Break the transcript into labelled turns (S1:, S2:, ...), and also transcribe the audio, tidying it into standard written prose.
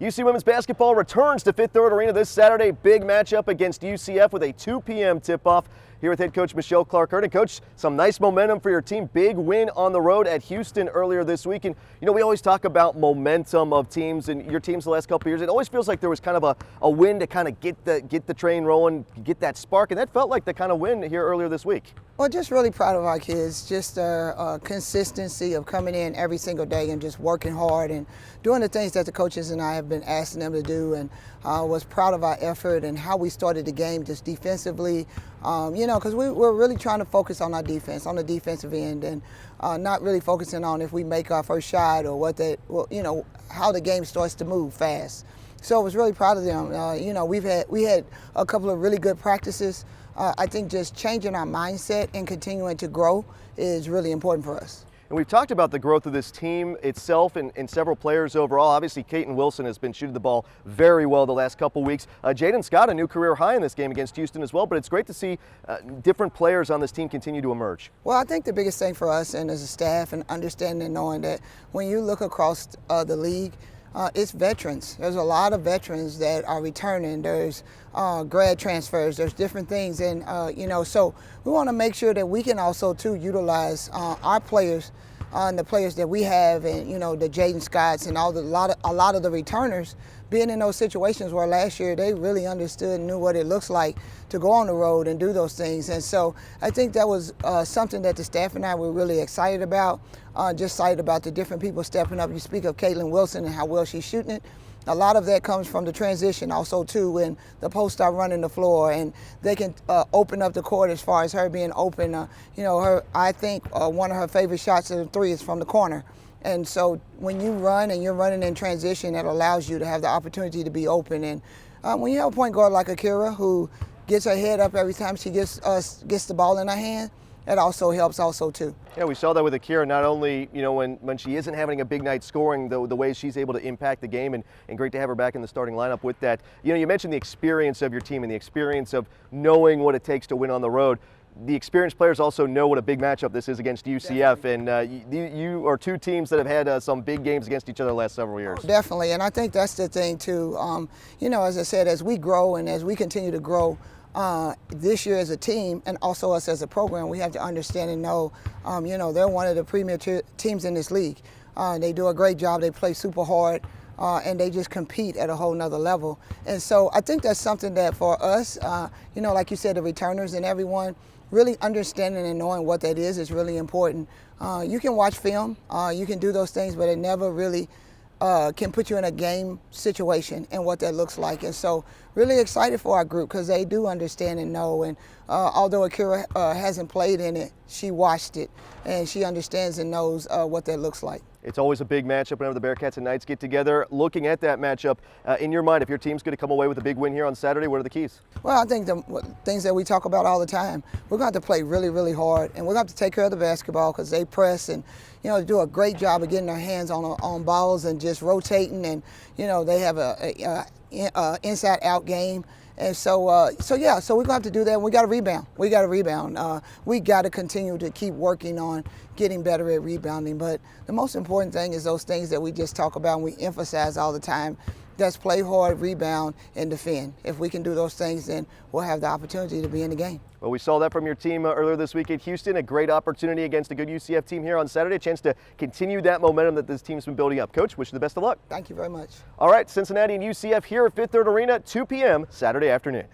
S1: UC women's basketball returns to Fifth Third Arena this Saturday. Big matchup against UCF with a 2 p.m. tip-off here with head coach Michelle Clark-Hurd. And coach, some nice momentum for your team. Big win on the road at Houston earlier this week. And you know, we always talk about momentum of teams and your teams the last couple of years. It always feels like there was kind of a win to kind of get the train rolling, get that spark. And that felt like the kind of win here earlier this week.
S2: Well, just really proud of our kids. Just their consistency of coming in every single day and just working hard and doing the things that the coaches and I have been asking them to do. And was proud of our effort and how we started the game just defensively. You know, because we're really trying to focus on our defense, on the defensive end, and not really focusing on if we make our first shot or you know, how the game starts to move fast. So I was really proud of them. You know, we had a couple of really good practices. I think just changing our mindset and continuing to grow is really important for us.
S1: And we've talked about the growth of this team itself and several players overall. Obviously, Caitlin Wilson has been shooting the ball very well the last couple weeks. Jaden Scott, a new career high in this game against Houston as well, but it's great to see different players on this team continue to emerge.
S2: Well, I think the biggest thing for us and as a staff and understanding and knowing that when you look across the league, it's veterans. There's a lot of veterans that are returning. There's grad transfers. There's different things, and you know, so we want to make sure that we can also too utilize our players and the players that we have, and you know, the Jaden Scotts and a lot of the returners being in those situations where last year they really understood and knew what it looks like to go on the road and do those things. And so I think that was something that the staff and I were really excited about. Just excited about the different people stepping up. You speak of Caitlin Wilson and how well she's shooting it. A lot of that comes from the transition also too, when the posts are running the floor and they can open up the court as far as her being open. You know, I think one of her favorite shots of the three is from the corner. And so when you run and you're running in transition, it allows you to have the opportunity to be open. And when you have a point guard like Akira who gets her head up every time she gets the ball in her hand, that also helps also too.
S1: Yeah, we saw that with Akira, not only, you know, when she isn't having a big night scoring, the way she's able to impact the game, and great to have her back in the starting lineup with that. You know, you mentioned the experience of your team and the experience of knowing what it takes to win on the road. The experienced players also know what a big matchup this is against UCF. Definitely. And you are two teams that have had some big games against each other the last several years.
S2: Definitely, and I think that's the thing too. You know, as I said, as we grow and as we continue to grow, this year as a team and also us as a program, we have to understand and know, you know, they're one of the premier teams in this league. They do a great job. They play super hard. And they just compete at a whole nother level. And so I think that's something that for us, you know, like you said, the returners and everyone, really understanding and knowing what that is really important. You can watch film, you can do those things, but it never really can put you in a game situation and what that looks like. And so really excited for our group because they do understand and know. And although Akira hasn't played in it, she watched it and she understands and knows what that looks like.
S1: It's always a big matchup whenever the Bearcats and Knights get together. Looking at that matchup, in your mind, if your team's going to come away with a big win here on Saturday, what are the keys?
S2: Well, I think the things that we talk about all the time, we're going to have to play really, really hard, and we're going to have to take care of the basketball because they press and, you know, do a great job of getting their hands on balls and just rotating, and, you know, they have a inside-out game. And so yeah, so we're going to have to do that. We got to rebound. We got to continue to keep working on getting better at rebounding. But the most important thing is those things that we just talk about and we emphasize all the time. That's play hard, rebound, and defend. If we can do those things, then we'll have the opportunity to be in the game.
S1: Well, we saw that from your team earlier this week at Houston. A great opportunity against a good UCF team here on Saturday. A chance to continue that momentum that this team's been building up. Coach, wish you the best of luck.
S2: Thank you very much.
S1: All right, Cincinnati and UCF here at Fifth Third Arena, 2 p.m. Saturday afternoon.